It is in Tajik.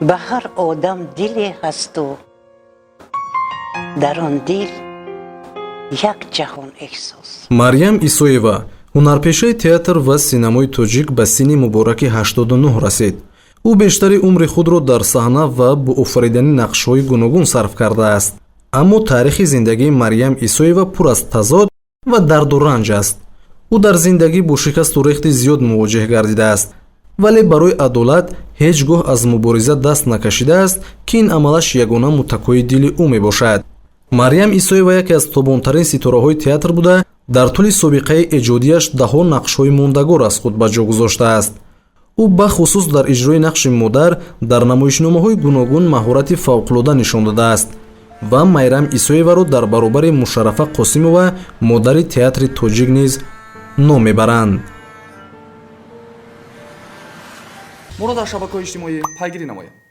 به هر آدم دلی هست و در آن دل یک جهان احساس. مریم исоева ҳунарпешаи театр ва синамои тоҷик ба синни мубораки 89 расид. ӯ бештари умри худро дар саҳна ва бо офаридани нақшҳои гуногун сарф кардааст. аммо таърихи зиндагии Марьям исоева пур аз тазод ва дарду ранҷ аст. ӯ дар зиндагӣ бо шикасту рехти зиёд мувоҷеҳ гардидааст, вале барои адолат ҳеҷ гоҳ аз мубориза даст накашидааст ки ин амалаш ягона муттакои дили ӯ мебошад. Марьям исоева яке аз тобонтарин ситораҳои театр буда, дар тӯли собиқаи эҷодияш даҳо нақшҳои мондагор аз худ ба ҷо гузоштааст. ӯ бахусус дар иҷрои нақши модар дар намоишномаҳои гуногун маҳорати фавқулода нишон додааст ва Майрам исоеваро дар баробари Мушаррафа Қосимова, модари театри тоҷик низ ном мебаранд. моро дар шабакаҳои иҷтимоӣ пайгирӣ намоед.